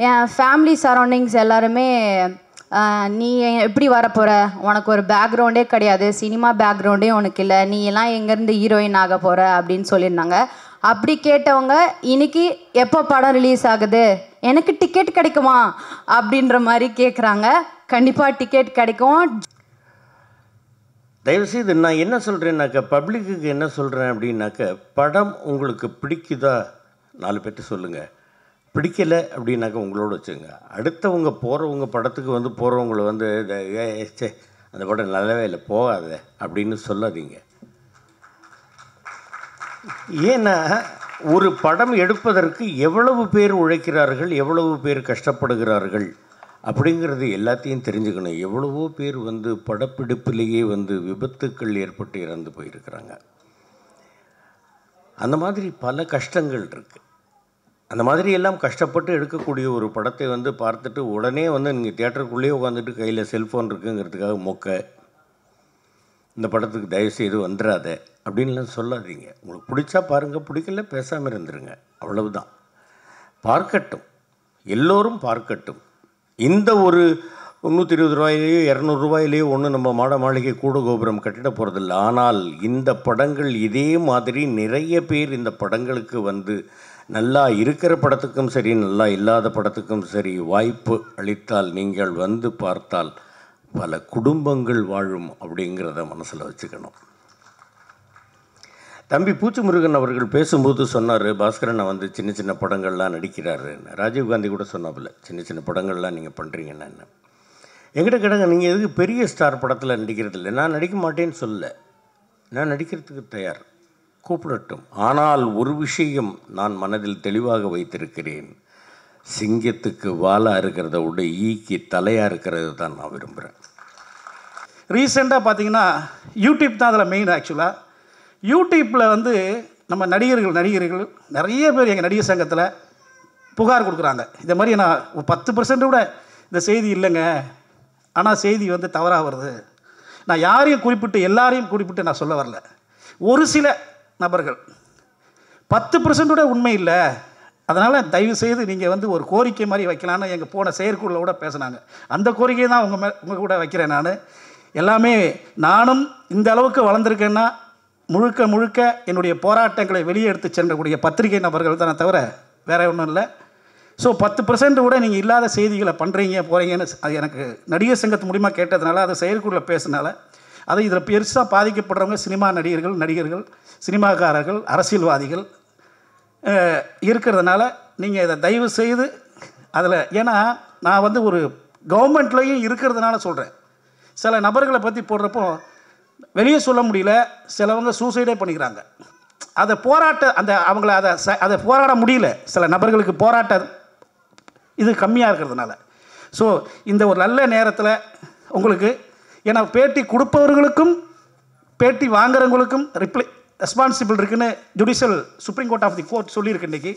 என் family surroundings எல்லாருமே நீ எப்படி வரப்போகிற, உனக்கு ஒரு பேக்ரவுண்டே கிடையாது, சினிமா பேக்ரவுண்டே உனக்கு இல்லை, நீ எல்லாம் எங்கேருந்து ஹீரோயின் ஆக போகிற அப்படின்னு சொல்லியிருந்தாங்க. அப்படி கேட்டவங்க இன்னைக்கு எப்போ படம் ரிலீஸ் ஆகுது, எனக்கு டிக்கெட் கிடைக்குமா அப்படின்ற மாதிரி கேட்குறாங்க. கண்டிப்பாக டிக்கெட் கிடைக்கும். தயவுசெய்து நான் என்ன சொல்கிறேன்னாக்கா, பப்ளிக்கு என்ன சொல்கிறேன் அப்படின்னாக்க, படம் உங்களுக்கு பிடிக்குதா 4 பேர்ட்டு சொல்லுங்கள், பிடிக்கலை அப்படின்னாக்கா உங்களோட வச்சுங்க. அடுத்தவங்க போகிறவங்க படத்துக்கு வந்து போகிறவங்கள வந்து சே அந்த படம் நல்லாவே இல்லை போகாத அப்படின்னு சொல்லாதீங்க. ஏன்னா ஒரு படம் எடுப்பதற்கு எவ்வளவு பேர் உழைக்கிறார்கள், எவ்வளவு பேர் கஷ்டப்படுகிறார்கள் அப்படிங்கிறது எல்லாத்தையும் தெரிஞ்சுக்கணும். எவ்வளவோ பேர் வந்து படப்பிடிப்பிலேயே வந்து விபத்துக்கள் ஏற்பட்டு இறந்து போயிருக்கிறாங்க. அந்த மாதிரி பல கஷ்டங்கள் இருக்குது. அந்த மாதிரி எல்லாம் கஷ்டப்பட்டு எடுக்கக்கூடிய ஒரு படத்தை வந்து பார்த்துட்டு உடனே வந்து நீங்கள் தியேட்டருக்குள்ளேயே உட்காந்துட்டு கையில் செல்ஃபோன் இருக்குங்கிறதுக்காக இந்த படத்துக்கு தயவுசெய்து வந்துடாத அப்படின்லாம் சொல்லாதீங்க. உங்களுக்கு பிடிச்சா பாருங்கள், பிடிக்கல பேசாமல் இருந்துருங்க, அவ்வளவுதான். பார்க்கட்டும், எல்லோரும் பார்க்கட்டும். இந்த ஒரு 120 ரூபாயிலேயோ 200 ரூபாயிலேயோ ஒன்றும் நம்ம மாளிகை கூட கோபுரம் கட்டிட போகிறதில்ல. ஆனால் இந்த படங்கள் இதே மாதிரி நிறைய பேர் இந்த படங்களுக்கு வந்து நல்லா இருக்கிற படத்துக்கும் சரி, நல்லா இல்லாத படத்துக்கும் சரி வாய்ப்பு அளித்தால், நீங்கள் வந்து பார்த்தால் பல குடும்பங்கள் வாழும் அப்படிங்கிறத மனசில் வச்சுக்கணும். தம்பி பூச்சி முருகன் அவர்கள் பேசும்போது சொன்னார், பாஸ்கரனை வந்து சின்ன சின்ன படங்கள்லாம் நடிக்கிறாரு. ராஜீவ்காந்தி கூட சொன்னாப்புல, சின்ன சின்ன படங்கள்லாம் நீங்கள் பண்ணுறீங்கன்னா என்ன. என்கிட்ட கேட்டாங்க, நீங்கள் எதுக்கு பெரிய ஸ்டார் படத்தில் நடிக்கிறது இல்லை? நான் நடிக்க மாட்டேன்னு சொல்ல, நான் நடிக்கிறதுக்கு தயார், கூப்பிடட்டும். ஆனால் ஒரு விஷயம் நான் மனதில் தெளிவாக வைத்திருக்கிறேன், சிங்கத்துக்கு வாலாக இருக்கிறத விட ஈக்கி தலையாக இருக்கிறது தான் நான் விரும்புகிறேன். ரீசெண்டாக பார்த்தீங்கன்னா யூடியூப் தான் அதில் மெயின். ஆக்சுவலாக யூடியூப்பில் வந்து நம்ம நடிகர்கள் நிறைய பேர் எங்கள் நடிகர் சங்கத்தில் புகார் கொடுக்குறாங்க. இந்த மாதிரி நான் 10% கூட இந்த செய்தி இல்லைங்க, ஆனால் செய்தி வந்து தவறாக வருது. நான் யாரையும் குறிப்பிட்டு எல்லாரையும் குறிப்பிட்டு நான் சொல்ல வரல. ஒரு சில நபர்கள் 10% கூட உண்மை இல்லை, அதனால் தயவுசெய்து நீங்கள் வந்து ஒரு கோரிக்கை மாதிரி வைக்கலான்னு எங்கள் போன செயற்குழுவில் கூட பேசினாங்க. அந்த கோரிக்கையை தான் உங்கள் கூட வைக்கிறேன். நான் எல்லாமே நானும் இந்த அளவுக்கு வளர்ந்துருக்கேன்னா முழுக்க என்னுடைய போராட்டங்களை வெளியே எடுத்து சென்றக்கூடிய பத்திரிகை நபர்கள் தானே தவிர வேறு ஒன்றும் இல்லை. ஸோ 10% கூட நீங்கள் இல்லாத செய்திகளை பண்ணுறீங்க போகிறீங்கன்னு அது எனக்கு நடிகர் சங்கத்து மூலிமா கேட்டதுனால, அதை செயற்குழுவில் பேசினால, அதை இதில் பெருசாக பாதிக்கப்படுறவங்க சினிமா நடிகர்கள், சினிமாக்காரர்கள், அரசியல்வாதிகள் இருக்கிறதுனால நீங்கள் இதை தயவு செய்து அதில், ஏன்னா நான் வந்து ஒரு கவர்மெண்ட்லேயும் இருக்கிறதுனால சொல்கிறேன். சில நபர்களை பற்றி போடுறப்போ வெளியே சொல்ல முடியல, சிலவங்க சூசைடே பண்ணிக்கிறாங்க. அதை அவங்கள அதை போராட முடியல, சில நபர்களுக்கு போராட்ட இது கம்மியாக இருக்கிறதுனால. ஸோ இந்த ஒரு நல்ல நேரத்தில் உங்களுக்கு, ஏன்னா பேட்டி கொடுப்பவர்களுக்கும் பேட்டி வாங்குறவங்களுக்கும் ரெஸ்பான்சிபிள் இருக்குன்னு judicial supreme court of the court சொல்லியிருக்கு இன்றைக்கி.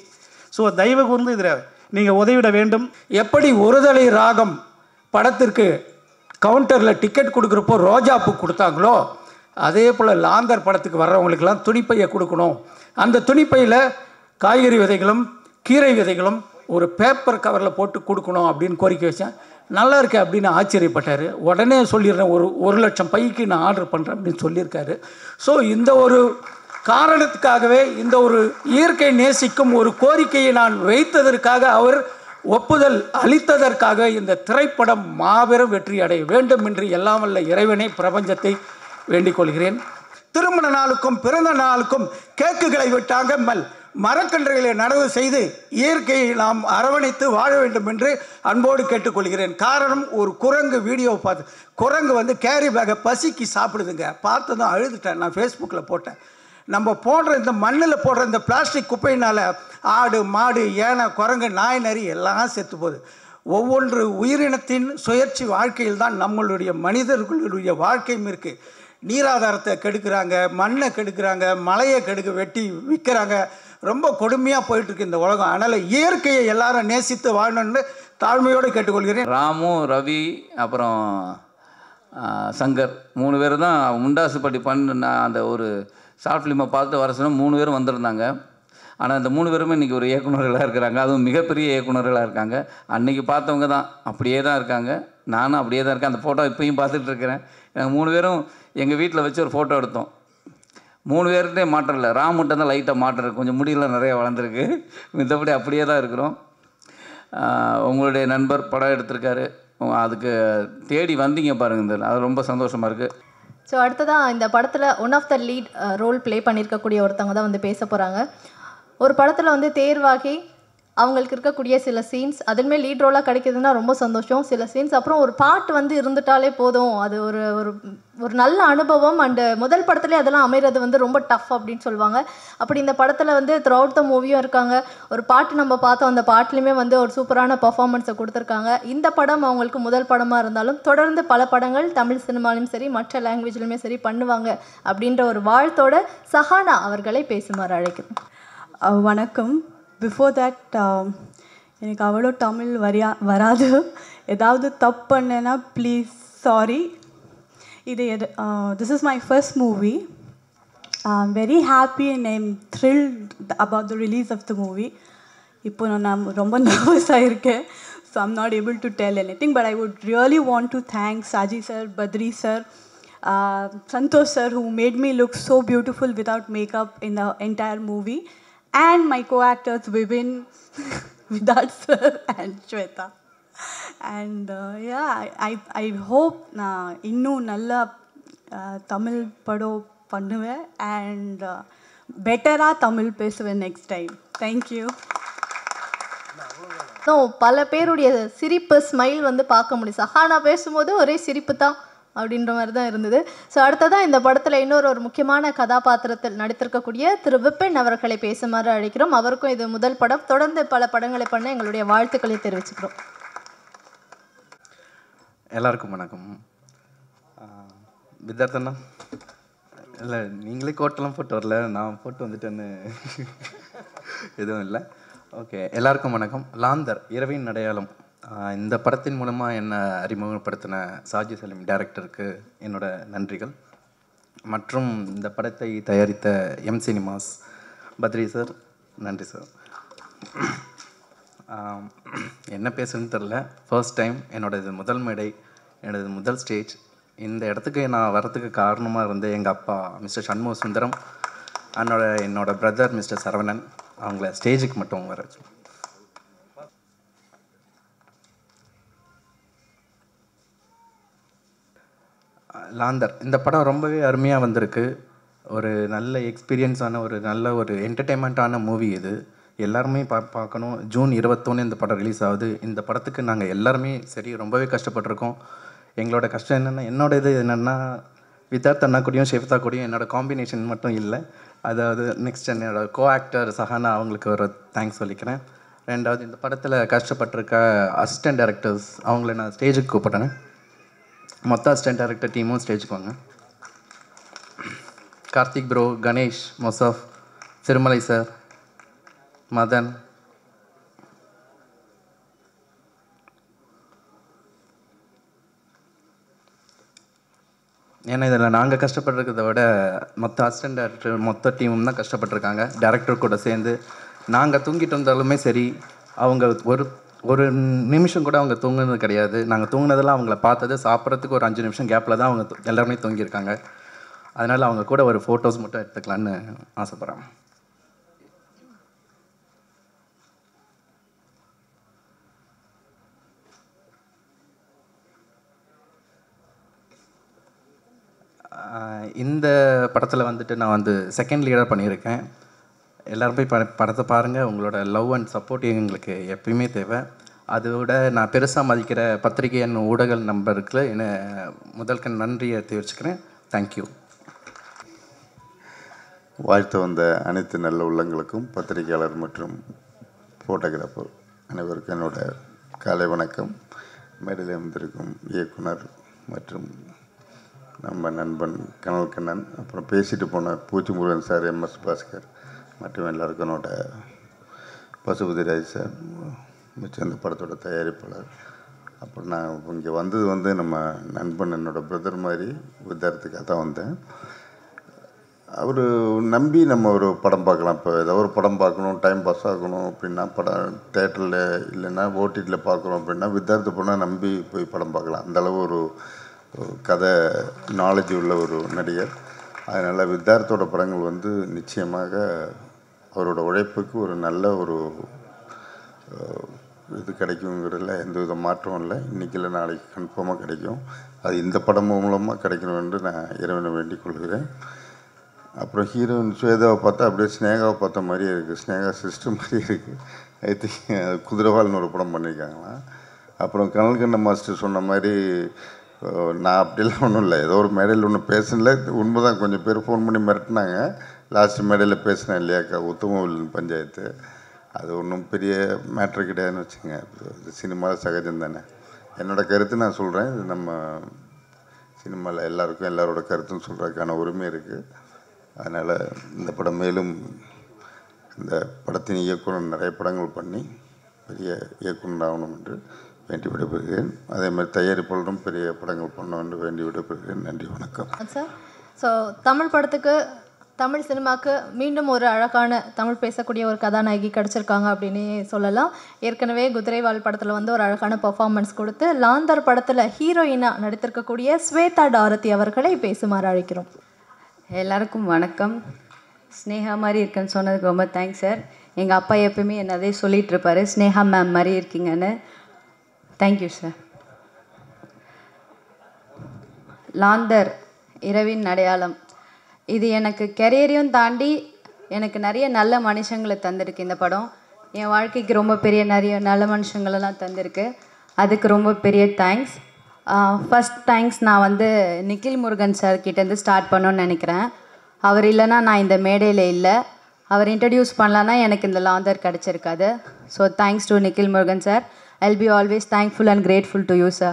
ஸோ தயவு கூர்ந்து இதில் நீங்கள் உதவிட வேண்டும். எப்படி ஒருதலை ராகம் படத்திற்கு கவுண்டரில் டிக்கெட் கொடுக்குறப்போ ரோஜாப்பூ கொடுத்தாங்களோ, அதே போல் லாந்தர் படத்துக்கு வர்றவங்களுக்கெல்லாம் துணிப்பையை கொடுக்கணும். அந்த துணிப்பையில் காய்கறி விதைகளும் கீரை விதைகளும் ஒரு பேப்பர் கவரில் போட்டு கொடுக்கணும் அப்படின்னு கோரிக்கை வச்சேன். நல்லா இருக்கு அப்படின்னு ஆச்சரியப்பட்டார். உடனே சொல்லிடுறேன், 1,00,000 பைக்கு நான் ஆர்டர் பண்ணுறேன் அப்படின்னு சொல்லியிருக்காரு. ஸோ இந்த ஒரு காரணத்துக்காகவே, இந்த ஒரு இயற்கை நேசிக்கும் ஒரு கோரிக்கையை நான் வைத்ததற்காக, அவர் ஒப்புதல் அளித்ததற்காக இந்த திரைப்படம் மாபெரும் வெற்றி அடைய வேண்டும் என்று எல்லாம் வல்ல இறைவனை, பிரபஞ்சத்தை வேண்டிக் கொள்கிறேன். திருமண நாளுக்கும் பிறந்த நாளுக்கும் கேக்குகளை விட்டாங்க, மரக்கன்றுகளை நடவு செய்து இயற்கையை நாம் அரவணைத்து வாழ வேண்டும் என்று அன்போடு கேட்டுக்கொள்கிறேன். காரணம், ஒரு குரங்கு வீடியோ பார்த்து, குரங்கு வந்து கேரி பேக்கை பசிக்கு சாப்பிடுதுங்க, பார்த்து தான் அழுதுட்டேன். நான் ஃபேஸ்புக்கில் போட்டேன். நம்ம போடுற இந்த மண்ணில் போடுற இந்த பிளாஸ்டிக் குப்பையினால் ஆடு மாடு யானை குரங்கு நாய் நரி எல்லாம் செத்து போகுது. ஒவ்வொன்று உயிரினத்தின் சுயற்சி வாழ்க்கையில் தான் நம்மளுடைய மனிதர்களுடைய வாழ்க்கையும் இருக்குது. நீராதாரத்தை கெடுக்கிறாங்க, மண்ணை கெடுக்கிறாங்க, மலையை வெட்டி விற்கிறாங்க. ரொம்ப கொடுமையாக போயிட்டுருக்கு இந்த உலகம். அதனால் இயற்கையை எல்லாரும் நேசித்து வாழணும்னு தாழ்மையோடு கேட்டுக்கொள்கிறேன். ராமு, ரவி, அப்புறம் சங்கர் 3 பேர் தான் முண்டாசுப்பட்டி அந்த ஒரு ஷார்ட் ஃபிலிமை பார்த்து வர சொன்னால் 3 பேரும் வந்திருந்தாங்க. ஆனால் இந்த 3 பேருமே இன்றைக்கி ஒரு இயக்குநர்களாக இருக்கிறாங்க, அதுவும் மிகப்பெரிய இயக்குநர்களாக இருக்காங்க. அன்றைக்கி பார்த்தவங்க தான் அப்படியே தான் இருக்காங்க, நானும் அப்படியே தான் இருக்கேன். அந்த ஃபோட்டோ இப்போயும் பார்த்துட்டு இருக்கிறேன். நாங்கள் 3 பேரும் எங்கள் வீட்டில் வச்சு ஒரு ஃபோட்டோ எடுத்தோம். 3 பேர்கிட்டே மாற்றம் இல்லை, ராம் மட்டும் தான் லைட்டாக மாற்றம் இருக்குது, கொஞ்சம் முடியெல்லாம் நிறைய வளர்ந்துருக்கு, மித்தபடி அப்படியே தான் இருக்கிறோம். உங்களுடைய நண்பர் படம் எடுத்திருக்காரு, அதுக்கு தேடி வந்தீங்க பாருங்கள், அது ரொம்ப சந்தோஷமாக இருக்குது. ஸோ அடுத்ததாக இந்த படத்தில் one of the lead role play பண்ணியிருக்கக்கூடிய ஒருத்தவங்க தான் வந்து பேச போகிறாங்க. ஒரு படத்தில் வந்து தேர்வாகி அவங்களுக்கு இருக்கக்கூடிய சில சீன்ஸ் அதுவுமே லீட் ரோலாக கிடைக்கிதுன்னா ரொம்ப சந்தோஷம். சில சீன்ஸ் அப்புறம் ஒரு பாட்டு வந்து இருந்துட்டாலே போதும், அது ஒரு ஒரு ஒரு நல்ல அனுபவம். அண்டு முதல் படத்துலேயே அதெல்லாம் அமைகிறது வந்து ரொம்ப டஃப் அப்படின்னு சொல்லுவாங்க. அப்படி இந்த படத்தில் வந்து த்ரூ அவுட் த மூவியும் இருக்காங்க. ஒரு பாட்டு நம்ம பார்த்தோம், அந்த பாட்டுலேயுமே வந்து ஒரு சூப்பரான பர்ஃபார்மன்ஸை கொடுத்துருக்காங்க. இந்த படம் அவங்களுக்கு முதல் படமாக இருந்தாலும் தொடர்ந்து பல படங்கள் தமிழ் சினிமாலையும் சரி மற்ற லாங்குவேஜ்லையுமே சரி பண்ணுவாங்க அப்படின்ற ஒரு வாழ்த்தோட சஹானா அவர்களை பேசுமாறு அழைக்கிறோம். வணக்கம். பிஃபோர் தட் எனக்கு அவ்வளோ தமிழ் வராது. ஏதாவது தப்பு பண்ணேன்னா please sorry. This is my first movie. I'm very happy and I'm thrilled about the release of the movie. இப்போ நான் ரொம்ப நர்வஸாக இருக்கேன். So I'm not able to tell anything. But I would really want to thank Saji sir, Badri sir, Santosh sir, who made me look so beautiful without makeup in the entire movie, and my co-actors Vibin, Vidart sir and Shweta. And yeah, I hope innu nalla Tamil pado pannuve and better Tamil pesuve next time. Thank you. பல பேருடைய சிரிப்பு smile வந்து பார்க்க முடியும். சஹானா பேசும்போது ஒரே சிரிப்பு தான் அப்படின்ற மாதிரி தான் இருந்தது. ஸோ அடுத்ததான் இந்த படத்தில் இன்னொரு முக்கியமான கதாபாத்திரத்தில் நடித்திருக்கக்கூடிய திரு விபின் அவர்களை பேசுமாறு அழைக்கிறோம். அவருக்கும் இது முதல் படம், தொடர்ந்து பல படங்களை பண்ண எங்களுடைய வாழ்த்துக்களை தெரிவிச்சுக்கிறோம். எல்லாருக்கும் வணக்கம். வித்தார்த்தண்ணா இல்லை, நீங்களே கோட்டெல்லாம் போட்டு வரல, நான் போட்டு வந்துட்டேன்னு எதுவும் இல்லை. ஓகே, எல்லாருக்கும் வணக்கம். லாந்தர் இரவின் அடையாளம் இந்த படத்தின் மூலமாக என்னை அறிமுகப்படுத்தின சாஜி சலீம் டைரக்டருக்கு என்னோட நன்றிகள். மற்றும் இந்த படத்தை தயாரித்த எம் சினிமாஸ் பத்ரி சார், நன்றி சார். என்ன பேசுன்னு தெரில, ஃபர்ஸ்ட் டைம் என்னோடது முதல் மேடை, என்னோடது முதல் ஸ்டேஜ். இந்த இடத்துக்கு நான் வரத்துக்கு காரணமாக இருந்த எங்கள் அப்பா மிஸ்டர் சண்முக சுந்தரம், என்னோட பிரதர் மிஸ்டர் சரவணன், அவங்கள ஸ்டேஜுக்கு மட்டும் வர வச்சு. லாந்தர் இந்த படம் ரொம்பவே அருமையாக வந்திருக்கு. ஒரு நல்ல எக்ஸ்பீரியன்ஸான ஒரு என்டர்டெயின்மெண்ட்டான மூவி இது. எல்லாருமே பார்க்கணும். ஜூன் 21 இந்த படம் ரிலீஸ் ஆகுது. இந்த படத்துக்கு நாங்கள் எல்லாருமே சரி ரொம்பவே கஷ்டப்பட்டிருக்கோம். எங்களோட கஷ்டம் என்னென்னா, இது என்னென்னா வித்தார்த் அண்ணா கூடயும் ஷெஃப்தா கூடயும் என்னோடய காம்பினேஷன் மட்டும் இல்லை. அதாவது நெக்ஸ்ட் என்னோடய கோ ஆக்டர் சஹானா, அவங்களுக்கு ஒரு தேங்க்ஸ் சொல்லிக்கிறேன். ரெண்டாவது, இந்த படத்தில் கஷ்டப்பட்டிருக்க அசிஸ்டன்ட் டைரக்டர்ஸ், அவங்கள நான் ஸ்டேஜுக்கு கூப்பிட்றேன். மொத்த அசிஸ்டன்ட் டைரக்டர் டீமும் ஸ்டேஜுக்கு வாங்க. கார்த்திக் ப்ரோ, கணேஷ், மொசாஃப், திருமலை சார், மதன், ஏன்னா இதில் நாங்கள் கஷ்டப்பட்டிருக்கிறத விட மொத்த அசிஸ்டன்ட் டைரக்டர் மொத்த டீமும் தான் கஷ்டப்பட்டிருக்காங்க. டைரக்டர் கூட சேர்ந்து நாங்கள் தூங்கிட்டு இருந்தாலுமே சரி, அவங்க ஒரு நிமிஷம் கூட அவங்க தூங்குனது கிடையாது. நாங்கள் தூங்கினதெல்லாம் அவங்கள பார்த்தது சாப்பிட்றதுக்கு ஒரு 5 நிமிஷம் கேப்பில் தான் அவங்க எல்லாருமே தூங்கியிருக்காங்க. அதனால் அவங்க கூட ஒரு ஃபோட்டோஸ் மட்டும் எடுத்துக்கலான்னு ஆசைப்பட்றேன். இந்த படத்தில் வந்துட்டு நான் செகண்ட் லீடாக பண்ணியிருக்கேன். எல்லோரும் போய் படத்தை பாருங்கள். உங்களோட லவ் அண்ட் சப்போர்ட் எங்களுக்கு எப்பயுமே தேவை. அதோட நான் பெருசாக மதிக்கிற பத்திரிகை ஊடக நம்பருக்கு என்னை முதல்க்கு நன்றியை தெரிவிச்சுக்கிறேன். தேங்க்யூ. வாழ்த்து வந்த அனைத்து நல்ல உள்ளங்களுக்கும், பத்திரிகையாளர் மற்றும் ஃபோட்டோகிராஃபர் அனைவருக்கும் என்னோட காலை வணக்கம். மேடையில் வந்திருக்கும் இயக்குனர் மற்றும் நம்ம நண்பன் கனல் கண்ணன், அப்புறம் பேசிட்டு போன பூச்சி முருகன் சார், MS பாஸ்கர் மற்றும் எல்லாருக்கும் என்னோட பசுபதி ராஜ் சார், மிச்சம் இந்த படத்தோட தயாரிப்பாளர். அப்புறம் நான் இங்கே வந்தது நம்ம நண்பன், என்னோடய பிரதர் மாதிரி வித்தார்த்துக்காக தான் வந்தேன். அவர் நம்பி நம்ம ஒரு படம் பார்க்கலாம். இப்போ ஏதோ ஒரு படம் பார்க்கணும், டைம் பாஸ் ஆகணும் அப்படின்னா படம் தேட்டரில் இல்லைன்னா ஓடிடியில் பார்க்குறோம் அப்படின்னா வித்தார்த்த பொண்ணாக நம்பி போய் படம் பார்க்கலாம். அந்தளவு ஒரு கதை நாலேஜ் உள்ள ஒரு நடிகர். அதனால் வித்தார்த்தோட படங்கள் வந்து நிச்சயமாக அவரோட உழைப்புக்கு ஒரு நல்ல ஒரு இது கிடைக்குங்கிறதுல எந்த வித மாற்றம் இல்லை. இன்றைக்கி இல்லை நாளைக்கு கன்ஃபார்மாக கிடைக்கும். அது இந்த படம் மூலமாக கிடைக்கணும் என்று நான் இறைவனை வேண்டிக் கொள்கிறேன். அப்புறம் ஹீரோயின் ஸ்வேதாவை பார்த்தா அப்படியே ஸ்னேகாவை பார்த்த மாதிரியே இருக்குது. ஸ்னேகா சிஸ்டர் மாதிரியே இருக்குது. ஐ திங்க் குதிரவால்னு ஒரு படம் பண்ணியிருக்காங்களாம். அப்புறம் கனல்கண்ண மாஸ்டர் சொன்ன மாதிரி நான் அப்படிலாம் ஒன்றும் இல்லை, ஏதோ ஒரு மேடையில் ஒன்று பேசல. உண்மை தான், கொஞ்சம் பேர் ஃபோன் பண்ணி மிரட்டினாங்க. லாஸ்ட் மேடையில் பேசினேன் இல்லையாக்கா, உத்தமவில்லன் பஞ்சாயத்து. அது ஒன்றும் பெரிய மேட்ரு கிடையாதுன்னு வச்சுங்க. இது சினிமாவில் சகஜம் தானே. என்னோடய கருத்து நான் சொல்கிறேன். இது நம்ம சினிமாவில் எல்லாருக்கும் எல்லாரோட கருத்துன்னு சொல்கிறதுக்கான உரிமை இருக்குது. அதனால் இந்த படம் மேலும் இந்த படத்தின் இயக்குனர் நிறைய படங்கள் பண்ணி பெரிய இயக்குனர் ஆகணும் என்று வேண்டி விடைபெறுகிறேன். அதே மாதிரி தயாரிப்பாளரும் பெரிய படங்கள் பண்ணணும் என்று வேண்டி விடைபெறுகிறேன். நன்றி, வணக்கம். சார், ஸோ தமிழ் படத்துக்கு, தமிழ் சினிமாவுக்கு மீண்டும் ஒரு அழகான தமிழ் பேசக்கூடிய ஒரு கதாநாயகி கிடச்சிருக்காங்க அப்படின்னு சொல்லலாம். ஏற்கனவே குதிரைவால் படத்தில் வந்து ஒரு அழகான பெர்ஃபார்மன்ஸ் கொடுத்து லாந்தர் படத்தில் ஹீரோயினாக நடித்திருக்கக்கூடிய ஸ்வேதா டாரதி அவர்களை பேசுமாறு அழைக்கிறோம். எல்லாருக்கும் வணக்கம். ஸ்னேகா மாதிரி இருக்குன்னு சொன்னதுக்கு ரொம்ப தேங்க்ஸ் சார். எங்கள் அப்பா எப்பவுமே என்ன அதே சொல்லிகிட்டு இருப்பார், ஸ்னேகா மேம் மாதிரி இருக்கீங்கன்னு. Thank you sir. லாந்தர் இரவின் அடையாளம், இது எனக்கு கெரியரையும் தாண்டி எனக்கு நிறைய நல்ல மனுஷங்களை தந்திருக்கு. இந்த படம் என் வாழ்க்கைக்கு ரொம்ப பெரிய நிறைய நல்ல மனுஷங்களெல்லாம் தந்திருக்கு. அதுக்கு ரொம்ப பெரிய தேங்க்ஸ். ஃபஸ்ட் தேங்க்ஸ் நான் வந்து நிக்கில் முருகன் சார் கிட்டேருந்து ஸ்டார்ட் பண்ணணுன்னு நினைக்கிறேன். அவர் இல்லைன்னா நான் இந்த மேடையில் இல்லை. அவர் இன்ட்ரடியூஸ் பண்ணலன்னா எனக்கு இந்த லாந்தர் கிடச்சிருக்காது. So thanks to Nikhil Murugan sir. I'll be always thankful and grateful to you, sir.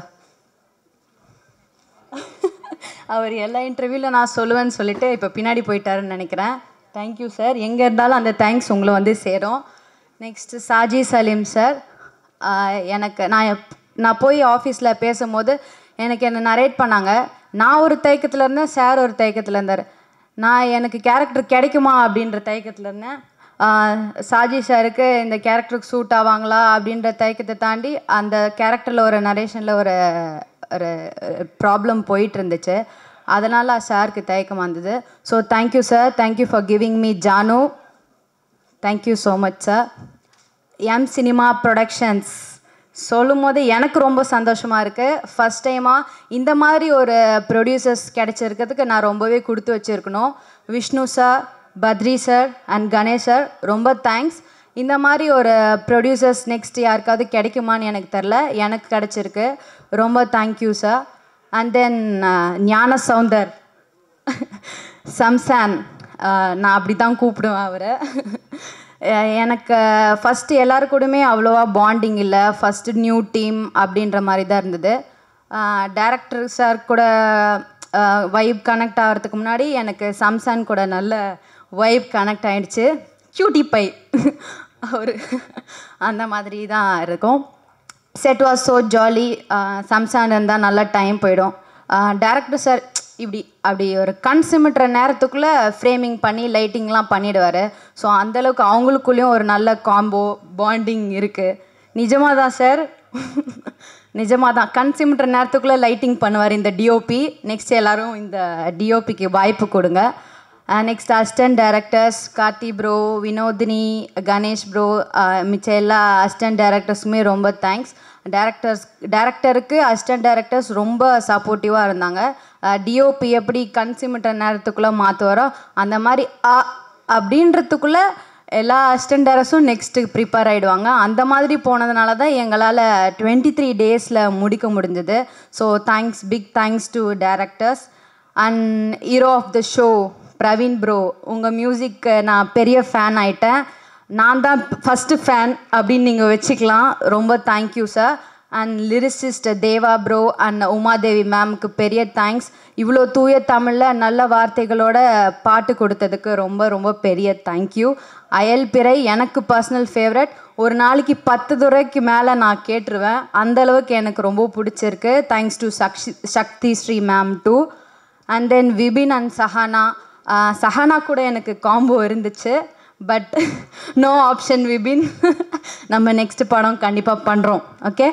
அவர் எல்லா இன்டர்வியூவில் நான் சொல்லுவேன்னு சொல்லிட்டு இப்போ பின்னாடி போயிட்டாருன்னு நினைக்கிறேன். Thank you sir. எங்கே இருந்தாலும் அந்த தேங்க்ஸ் உங்களை வந்து சேரும். Next Saji Saleem sir. எனக்கு நான் போய் ஆஃபீஸில் பேசும்போது என்னை நரேட் பண்ணாங்க. நான் ஒரு தயக்கத்தில் இருந்தேன், சார் ஒரு தயக்கத்தில் இருந்தார். நான் எனக்கு கேரக்டர் கிடைக்குமா அப்படின்ற தயக்கத்தில் இருந்தேன். சாஜி சாருக்கு இந்த கேரக்டருக்கு சூட் ஆவாங்களா அப்படின்ற தயக்கத்தை தாண்டி அந்த கேரக்டரில் ஒரு நரேஷனில் ஒரு ப்ராப்ளம் போயிட்டு இருந்துச்சு. அதனால் சாருக்கு தயக்கமாக இருந்தது. So thank you sir. Thank you for giving me Jaanu. Thank you so much sir. M Cinema Productions சொல்லும் போது எனக்கு ரொம்ப சந்தோஷமாக இருக்குது. ஃபஸ்ட் டைமாக இந்த மாதிரி ஒரு ப்ரொடியூசர்ஸ் கிடைச்சிருக்கிறதுக்கு நான் ரொம்பவே கொடுத்து வச்சுருக்கணும். Vishnu sir, Badri sir and Ganesh sir, ரொம்ப தேங்க்ஸ். இந்த மாதிரி ஒரு ப்ரொடியூசர்ஸ் நெக்ஸ்ட் யாருக்காவது கிடைக்குமான்னு எனக்கு தெரில, எனக்கு கிடச்சிருக்கு. ரொம்ப தேங்க்யூ சார். அண்ட் தென் ஞான சவுந்தர் சம்சான், நான் அப்படி தான் கூப்பிடுவேன் அவரை. எனக்கு ஃபஸ்ட்டு எல்லாருக்கூடமே அவ்வளோவா பாண்டிங் இல்லை. ஃபஸ்ட்டு நியூ டீம் அப்படின்ற மாதிரி தான் இருந்தது. டைரக்டர் சார் கூட வைப் கனெக்ட் ஆகிறதுக்கு முன்னாடி எனக்கு சம்சான் கூட நல்ல வைப் கனெக்ட் ஆகிடுச்சு. க்யூட்டி பை அவர் அந்த மாதிரி தான் இருக்கும். Set was so jolly. Samsan இருந்தால் நல்லா டைம் போயிடும். டைரக்டர் சார் அப்படி ஒரு கண் சிமிட்டுற நேரத்துக்குள்ளே ஃப்ரேமிங் பண்ணி லைட்டிங்லாம் பண்ணிவிடுவார். ஸோ அந்தளவுக்கு அவங்களுக்குள்ளேயும் ஒரு நல்ல காம்போ பாண்டிங் இருக்குது. நிஜமாக தான் சார், நிஜமாக தான். கண் சிமிட்டுற நேரத்துக்குள்ளே லைட்டிங் பண்ணுவார் இந்த டிஓபி. நெக்ஸ்ட் எல்லோரும் இந்த டிஓபிக்கு வாய்ப்பு கொடுங்க. Next assistant directors Karthi bro, Vinodhini, Ganesh bro, மிச்ச எல்லா அசிஸ்டன்ட் டைரக்டர்ஸுமே ரொம்ப தேங்க்ஸ். டைரக்டருக்கு அசிஸ்டன்ட் டைரக்டர்ஸ் ரொம்ப சப்போர்ட்டிவாக இருந்தாங்க. டிஓபி எப்படி கண் சிமிட்டுற நேரத்துக்குள்ளே மாற்றுவாரோ அந்த மாதிரி அப்படின்றதுக்குள்ளே எல்லா அசிஸ்டன்ட் டைரக்டர்ஸும் நெக்ஸ்ட்டு ப்ரிப்பேர் ஆகிடுவாங்க. அந்த மாதிரி போனதுனால தான் எங்களால் 23 டேஸில் முடிக்க முடிஞ்சது. So thanks, big thanks to directors. And hero of the show Praveen bro, உங்கள் மியூசிக்கு நான் பெரிய ஃபேன் ஆகிட்டேன். நான் தான் ஃபஸ்ட்டு ஃபேன் அப்படின்னு நீங்கள் வச்சுக்கலாம். ரொம்ப thank you sir. And lyricist Deva bro and Umadevi மேம்க்கு பெரிய தேங்க்ஸ். இவ்வளோ தூய தமிழில் நல்ல வார்த்தைகளோட பாட்டு கொடுத்ததுக்கு ரொம்ப ரொம்ப பெரிய தேங்க்யூ. அயல்பிறை எனக்கு பர்சனல் ஃபேவரட். ஒரு நாளைக்கு 10 தடவைக்கு மேலே நான் கேட்டுருவேன். அந்தளவுக்கு எனக்கு ரொம்ப பிடிச்சிருக்கு. Thanks to Shakthi Sri ma'am too. And then Vipin and Sahana, Sahana கூட எனக்கு காம்போ இருந்துச்சு. But no option Vipin. நம்ம நெக்ஸ்ட் படம் கண்டிப்பாக பண்ணுறோம். Okay,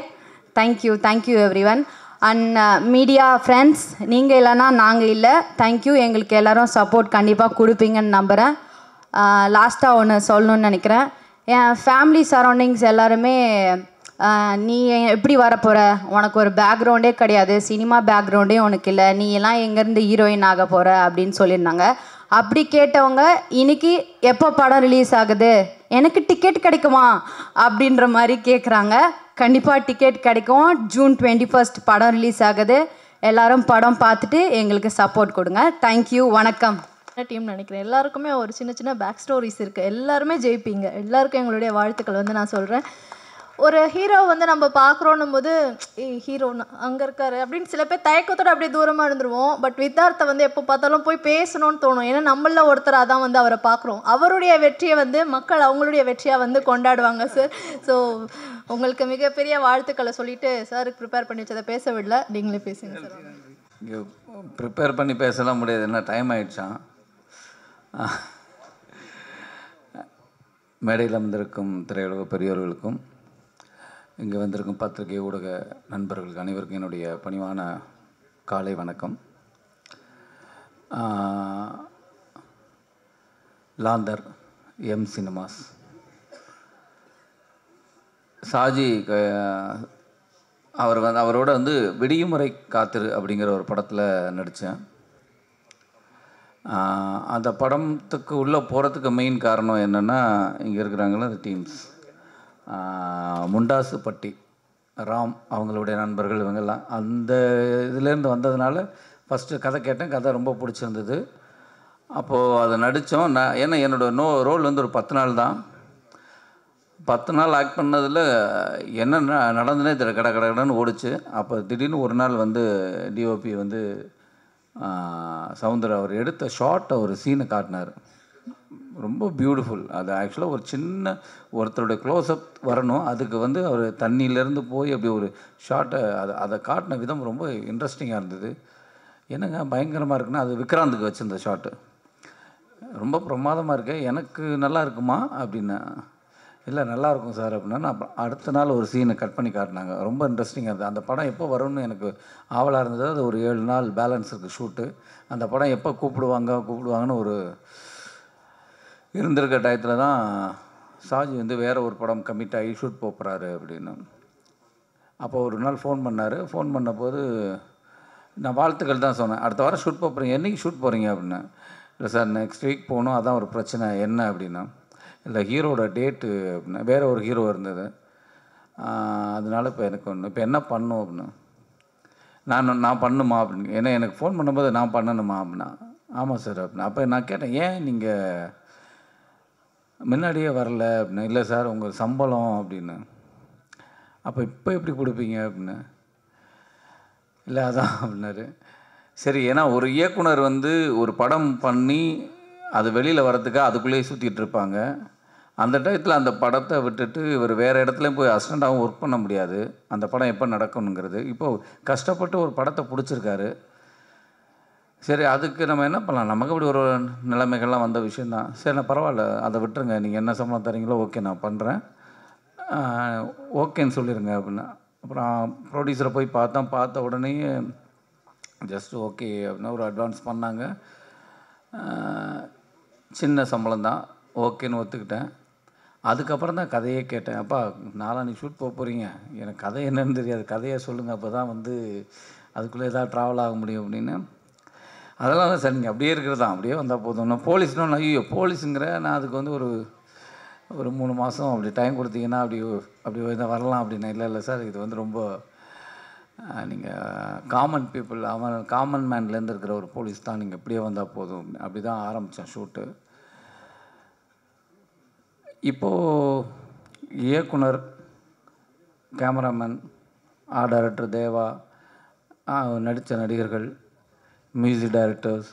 thank you everyone. And media friends, நீங்கள் இல்லைன்னா நாங்கள் இல்லை. தேங்க்யூ, எங்களுக்கு எல்லோரும் சப்போர்ட் கண்டிப்பாக கொடுப்பீங்கன்னு நம்புகிறேன். லாஸ்ட்டாக ஒன்று சொல்லணுன்னு நினைக்கிறேன். என் ஃபேமிலி சரௌண்டிங்ஸ் எல்லாருமே நீ எப்படி வரப்போகிற, உனக்கு ஒரு பேக்ரவுண்டே கிடையாது, சினிமா பேக்ரவுண்டே உனக்கு இல்லை, நீ எல்லாம் எங்கேருந்து ஹீரோயின் ஆக போகிற அப்படின்னு சொல்லியிருந்தாங்க. அப்படி கேட்டவங்க இன்னைக்கு எப்போ படம் ரிலீஸ் ஆகுது, எனக்கு டிக்கெட் கிடைக்குமா அப்படின்ற மாதிரி கேட்குறாங்க. கண்டிப்பாக டிக்கெட் கிடைக்கும். ஜூன் 21 படம் ரிலீஸ் ஆகுது. எல்லாரும் படம் பார்த்துட்டு எங்களுக்கு சப்போர்ட் கொடுங்க. தேங்க்யூ, வணக்கம். டீம் நினைக்கிறேன் எல்லாருக்குமே ஒரு சின்ன சின்ன பேக் ஸ்டோரிஸ் இருக்குது. எல்லாருமே ஜெயிப்பீங்க. எல்லாருக்கும் எங்களுடைய வாழ்த்துக்கள் வந்து நான் சொல்கிறேன். ஒரு ஹீரோ வந்து நம்ம பார்க்குறோன்னும் போது ஹீரோ அங்கே இருக்காரு அப்படின்னு சில பேர் தயக்கத்தோடு அப்படியே தூரமாக இருந்துருவோம். பட் வித்தார்த்தை வந்து எப்போ பார்த்தாலும் போய் பேசணும்னு தோணும். ஏன்னா நம்மள ஒருத்தராக தான் வந்து அவரை பார்க்குறோம். அவருடைய வெற்றியை வந்து மக்கள் அவங்களுடைய வெற்றியாக வந்து கொண்டாடுவாங்க சார். ஸோ உங்களுக்கு மிகப்பெரிய வாழ்த்துக்களை சொல்லிட்டு சாருக்கு ப்ரிப்பேர் பண்ணி வச்சதை பேச விடல, நீங்களே பேசுங்க சார். இங்கே ப்ரிப்பேர் பண்ணி பேசலாம் முடியாது, என்ன டைம் ஆயிடுச்சான். மேடையில் வந்திருக்கும் திரையுலக பெரியோர்களுக்கும் இங்கே வந்திருக்கும் பத்திரிகை ஊடக நண்பர்களுக்கு அனைவருக்கும் என்னுடைய பணிவான காலை வணக்கம். லாந்தர் எம் சினிமாஸ் சாஜி அவரோட வந்து விடியுமுறை காத்திரு அப்படிங்கிற ஒரு படத்தில் நடித்தேன். அந்த படத்துக்கு உள்ளே போகிறதுக்கு மெயின் காரணம் என்னென்னா, இங்கே இருக்கிறாங்களோ அந்த டீம்ஸ், முண்டாசு பட்டி ராம் அவங்களுடைய நண்பர்கள் இவங்கெல்லாம் அந்த இதுலேருந்து வந்ததுனால ஃபஸ்ட்டு கதை கேட்டேன். கதை ரொம்ப பிடிச்சிருந்தது. அப்போது அதை நடித்தோம். ஏன்னா என்னோடய ரோல் வந்து ஒரு 10 நாள் தான். 10 நாள் ஆக்ட் பண்ணதில் என்ன நடந்துனே தெரியல, கடன்னு ஓடிச்சு. அப்போ திடீர்னு ஒரு நாள் வந்து டிஓபி வந்து சவுந்தர் அவர் எடுத்த ஷார்ட்டை ஒரு சீனை காட்டினார். ரொம்ப பியூட்டிஃபுல். அது ஆக்சுவலாக ஒரு சின்ன ஒருத்தருடைய க்ளோஸ்அப் வரணும், அதுக்கு வந்து அவர் தண்ணியிலேருந்து போய் அப்படி ஒரு ஷார்ட்டை அதை காட்டின விதம் ரொம்ப இன்ட்ரெஸ்டிங்காக இருந்தது. என்னங்க பயங்கரமாக இருக்குன்னா, அது விக்ராந்துக்கு வச்சுருந்த ஷார்ட்டு ரொம்ப பிரமாதமாக இருக்கு, எனக்கு நல்லா இருக்குமா அப்படின்னா, இல்லை நல்லாயிருக்கும் சார் அப்படின்னா. அப்புறம் அடுத்த நாள் ஒரு சீனை கட் பண்ணி காட்டினாங்க. ரொம்ப இன்ட்ரெஸ்டிங்காக இருந்தது. அந்த படம் எப்போ வரும்னு எனக்கு ஆவலாக இருந்தது. அது ஒரு 7 நாள் பேலன்ஸ் இருக்குது ஷூட்டு. அந்த படம் எப்போ கூப்பிடுவாங்கன்னு ஒரு இருந்திருக்க டயத்தில் தான் சாஜி வந்து வேறு ஒரு படம் கமிட் ஆகி ஷூட் போகிறாரு அப்படின்னு. அப்போ ஒரு நாள் ஃபோன் பண்ணார். ஃபோன் பண்ணபோது நான் வாழ்த்துக்கள் தான் சொன்னேன். அடுத்த வாரம் ஷூட் போகிறீங்க, என்றைக்கு ஷூட் போகிறீங்க அப்படின்னா. இல்லை சார் நெக்ஸ்ட் வீக் போகணும், அதான் ஒரு பிரச்சனை. என்ன அப்படின்னா, இல்லை ஹீரோட டேட்டு அப்படின்னா, வேறு ஒரு ஹீரோ இருந்தது, அதனால இப்போ எனக்கு ஒன்று இப்போ என்ன பண்ணும் அப்படின்னா, நான் பண்ணுமா அப்படின்னு. ஏன்னா எனக்கு ஃபோன் பண்ணும்போது நான் பண்ணணுமா அப்படின்னா. ஆமாம் சார் அப்படின்னா. அப்போ நான் கேட்டேன், ஏன் நீங்கள் முன்னாடியே வரல அப்படின்னா. இல்லை சார் உங்கள் சம்பளம் அப்படின்னு. அப்போ இப்போ எப்படி கொடுப்பீங்க அப்படின்னு. இல்லை அதான் அப்படின்னாரு. சரி, ஏன்னா ஒரு இயக்குனர் வந்து ஒரு படம் பண்ணி அது வெளியில் வரத்துக்கு அதுக்குள்ளேயே சுற்றிட்டு இருப்பாங்க. அந்த டயத்தில் அந்த படத்தை விட்டுட்டு இவர் வேறு இடத்துலையும் போய் அசிஸ்டண்ட்டாகவும் ஒர்க் பண்ண முடியாது. அந்த படம் எப்போ நடக்கணுங்கிறது. இப்போது கஷ்டப்பட்டு ஒரு படத்தை பிடிச்சிருக்காரு. சரி, அதுக்கு நம்ம என்ன பண்ணலாம், நமக்கு அப்படி ஒரு நிலைமைகள்லாம் வந்த விஷயந்தான். சரி, நான் பரவாயில்ல, அதை விட்டுருங்க, நீங்கள் என்ன சம்பளம் தரீங்களோ ஓகே நான் பண்ணுறேன், ஓகேன்னு சொல்லிடுங்க அப்படின்னா. அப்புறம் ப்ரொடியூசரை போய் பார்த்த உடனே ஜஸ்ட் ஓகே அப்படின்னா ஒரு அட்வான்ஸ் பண்ணாங்க. சின்ன சம்பளம் தான், ஓகேன்னு ஒத்துக்கிட்டேன். அதுக்கப்புறம் தான் கதையே கேட்டேன். அப்பா நாளான்னைக்கு ஷூட் போகிறீங்க, எனக்கு கதை என்னன்னு தெரியாது, கதையை சொல்லுங்கள், அப்போ தான் வந்து அதுக்குள்ளே ஏதாவது ட்ராவல் ஆக முடியும் அப்படின்னு. அதெல்லாம் தான் சார், நீங்கள் அப்படியே இருக்கிறது தான், அப்படியே வந்தால் போதும். நான் போலீஸ்னு ஐயோ போலீஸுங்கிற, நான் அதுக்கு வந்து ஒரு 3 மாதம் அப்படி டைம் கொடுத்தீங்கன்னா அப்படி வரலாம் அப்படின்னா. இல்லை சார், இது வந்து ரொம்ப நீங்கள் காமன் பீப்புள், காமன் மேன்லேருந்து இருக்கிற ஒரு போலீஸ் தான், நீங்கள் இப்படியே வந்தால் போதும். அப்படி தான் ஆரம்பித்தேன் ஷூட்டு. இப்போது இயக்குனர், கேமராமேன், ஆர்ட் டைரக்டர் தேவா, நடித்த நடிகர்கள், மியூசிக் டைரக்டர்ஸ்,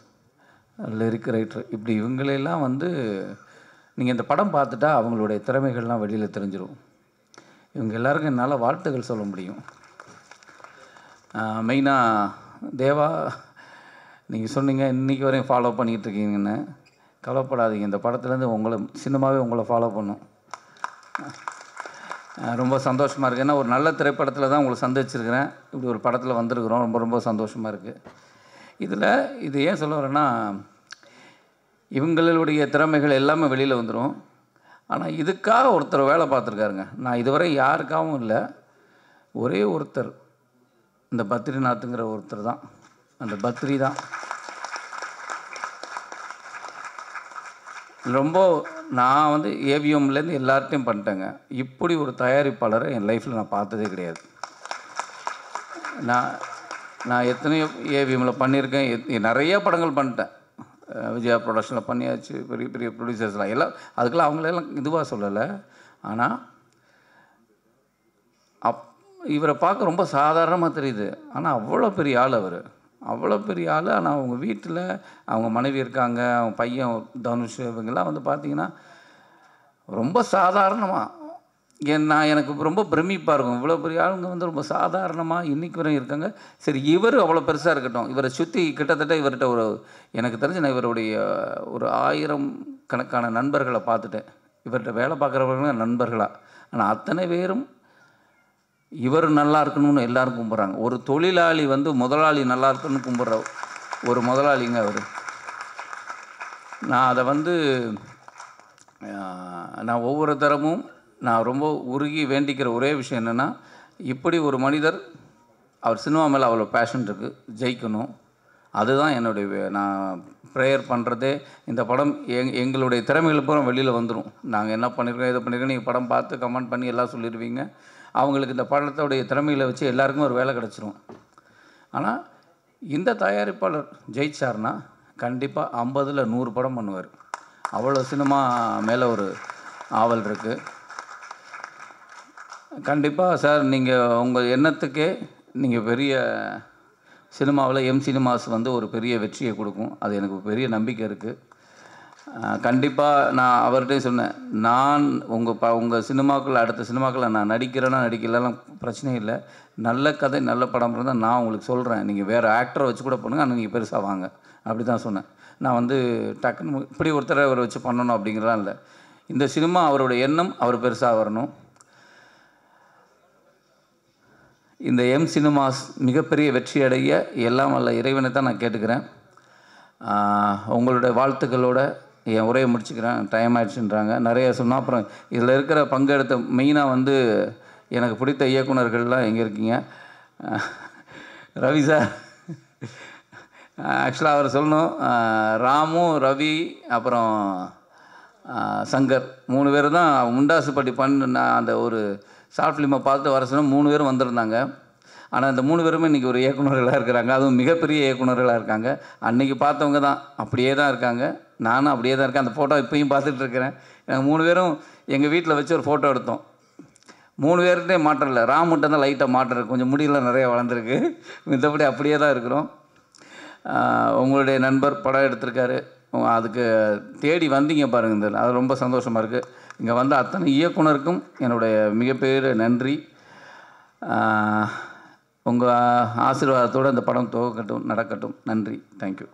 லிரிக் ரைட்டர், இப்படி இவங்களெல்லாம் வந்து நீங்கள் இந்த படம் பார்த்துட்டா அவங்களுடைய திறமைகள்லாம் வெளியில் தெரிஞ்சிடும். இவங்க எல்லாருக்கும் என்னால் வாழ்த்துக்கள் சொல்ல முடியும். மெயினாக தேவா, நீங்கள் சொன்னீங்க இன்றைக்கி வரையும் ஃபாலோ பண்ணிகிட்டு இருக்கீங்கன்னு. கவலைப்படாதீங்க, இந்த படத்துலேருந்து உங்களை சினிமாவே உங்களை ஃபாலோ பண்ணும். ரொம்ப சந்தோஷமாக இருக்குது. ஏன்னா ஒரு நல்ல திரைப்படத்தில் தான் உங்களை சந்திச்சிருக்கிறேன். இப்படி ஒரு படத்தில் வந்திருக்கிறோம். ரொம்ப ரொம்ப சந்தோஷமாக இருக்குது. இது ஏன் சொல்ல வரேன்னா, இவங்களுடைய திறமைகள் எல்லாமே வெளியில் வந்துடும். ஆனால் இதுக்காக ஒருத்தர் வேலை பார்த்துருக்காருங்க. நான் இதுவரை யாருக்காகவும் இல்லை, ஒரே ஒருத்தர், இந்த பத்ரிநாத்துங்கிற ஒருத்தர் தான். அந்த பத்ரி தான் ரொம்ப. நான் வந்து ஏவிஎம்லேருந்து எல்லார்ட்டையும் பண்ணிட்டேங்க. இப்படி ஒரு தயாரிப்பாளரை என் லைஃப்பில் நான் பார்த்ததே கிடையாது. நான் எத்தனையோ ஏவிஎம்மில் பண்ணியிருக்கேன், நிறைய படங்கள் பண்ணிட்டேன். விஜயா ப்ரொடக்ஷனில் பண்ணியாச்சு, பெரிய பெரிய ப்ரொடியூசர்ஸ்லாம் எல்லாம். அதுக்கெல்லாம் அவங்களெல்லாம் இதுவாக சொல்லலை. ஆனால் இவரை பார்க்க ரொம்ப சாதாரணமாக தெரியுது. ஆனால் அவ்வளோ பெரிய ஆள் அவர், அவ்வளோ பெரிய ஆள். ஆனால் அவங்க வீட்டில் அவங்க மனைவி இருக்காங்க, அவங்க பையன் தனுஷ், இவங்கெல்லாம் வந்து பார்த்திங்கன்னா ரொம்ப சாதாரணமாக எனக்கு ரொம்ப பிரமிப்பாக இருக்கும். இவ்வளோ பெரிய ஆளுங்க வந்து ரொம்ப சாதாரணமாக இன்றைக்கி வரையும் இருக்காங்க. சரி, இவர் அவ்வளோ பெருசாக இருக்கட்டும். இவரை சுற்றி கிட்டத்தட்ட இவர்கிட்ட எனக்கு தெரிஞ்சு நான் இவருடைய ஒரு 1000 கணக்கான நண்பர்களை பார்த்துட்டேன். இவர்கிட்ட வேலை பார்க்குறவங்க நண்பர்களாக. ஆனால் அத்தனை பேரும் இவர் நல்லா இருக்கணும்னு எல்லாரும் கும்பிட்றாங்க. ஒரு தொழிலாளி வந்து முதலாளி நல்லா இருக்கணும்னு கும்பிட்ற ஒரு முதலாளிங்க அவர். நான் அதை வந்து நான் ஒவ்வொரு தரமும் நான் ரொம்ப உருகி வேண்டிக்கிற ஒரே விஷயம் என்னென்னா, இப்படி ஒரு மனிதர், அவர் சினிமா மேலே அவ்வளோ பேஷன் இருக்குது, ஜெயிக்கணும். அதுதான் என்னுடைய நான் ப்ரேயர் பண்ணுறதே. இந்த படம் எங்களுடைய திறமைகள் பூரா வெளியில் வந்துடும். நாங்கள் என்ன பண்ணியிருக்கோம், இதை பண்ணியிருக்கோம், நீங்கள் படம் பார்த்து கமெண்ட் பண்ணி எல்லாம் சொல்லிடுவீங்க. அவங்களுக்கு இந்த படத்தோடைய திறமைகளை வச்சு எல்லாருக்குமே ஒரு வேலை கிடச்சிரும். ஆனால் இந்த தயாரிப்பாளர் ஜெயிச்சார்னா கண்டிப்பாக 50ல் 100 படம் பண்ணுவார். அவ்வளோ சினிமா மேலே ஒரு ஆவல் இருக்குது. கண்டிப்பாக சார், நீங்கள் உங்கள் எண்ணத்துக்கே நீங்கள் பெரிய சினிமாவில் சினிமாஸ் வந்து ஒரு பெரிய வெற்றியை கொடுக்கும். அது எனக்கு பெரிய நம்பிக்கை இருக்குது. கண்டிப்பாக நான் அவர்கிட்டே சொன்னேன், நான் உங்கள் சினிமாக்கள், அடுத்த சினிமாக்களில் நான் நடிக்கிறேன்னா நடிக்கலாம் பிரச்சனை இல்லை. நல்ல கதை நல்ல படம் இருந்தால் நான் உங்களுக்கு சொல்கிறேன், நீங்கள் வேறு ஆக்டரை வச்சு கூட பண்ணுங்கள், ஆனால் நீங்கள் பெருசாக வாங்க, அப்படி தான் சொன்னேன். நான் வந்து டக்குன்னு இப்படி ஒருத்தரை அவரை வச்சு பண்ணணும் அப்படிங்கிறலாம் இல்லை. இந்த சினிமா அவரோட எண்ணம், அவர் பெருசாக வரணும். இந்த சினிமாஸ் மிகப்பெரிய வெற்றி அடைய எல்லாம் வல்ல இறைவனை தான் நான் கேட்டுக்கிறேன். உங்களுடைய வாழ்த்துக்களோட என் உரையை முடிச்சுக்கிறேன். டைம் ஆயிடுச்சுன்றாங்க, நிறைய சொன்னால். அப்புறம் இதில் இருக்கிற பங்கெடுத்த மெயினாக வந்து எனக்கு பிடித்த இயக்குனர்கள்லாம் எங்கே இருக்கீங்க? ரவி சார், ஆக்சுவலாக அவர் சொல்லணும், ராமு, ரவி, அப்புறம் சங்கர் 3 பேர் தான் முண்டாசுப்பட்டி நான் அந்த ஒரு ஷார்ட் ஃபிலிமை பார்த்து வர சொன்னால் 3 பேரும் வந்திருந்தாங்க. ஆனால் இந்த 3 பேருமே இன்றைக்கி ஒரு இயக்குனர்களாக இருக்கிறாங்க, அதுவும் மிகப்பெரிய இயக்குனர்களாக இருக்காங்க. அன்றைக்கி பார்த்தவங்க தான் அப்படியே தான் இருக்காங்க, நானும் அப்படியே தான் இருக்கேன். அந்த ஃபோட்டோ இப்போயும் பார்த்துட்டு இருக்கிறேன். நாங்கள் 3 பேரும் எங்கள் வீட்டில் வச்சு ஒரு ஃபோட்டோ எடுத்தோம். 3 பேர்கிட்டே மாற்றம் இல்லை, ராமுட்ட தான் லைட்டாக மாற்றம் இருக்குது, கொஞ்சம் முடியெல்லாம் நிறைய வளர்ந்துருக்கு. மற்றபடி அப்படியே தான் இருக்கிறோம். உங்களுடைய நண்பர் படம் எடுத்திருக்காரு, அதுக்கு தேடி வந்தீங்க பாருங்கள், அது ரொம்ப சந்தோஷமாக இருக்குது. இங்கே வந்த அத்தனை இயக்குனருக்கும் என்னுடைய மிகப்பெரிய நன்றி. உங்கள் ஆசீர்வாதத்தோடு இந்த படம் துவக்கட்டும், நடக்கட்டும். நன்றி, தேங்க்யூ.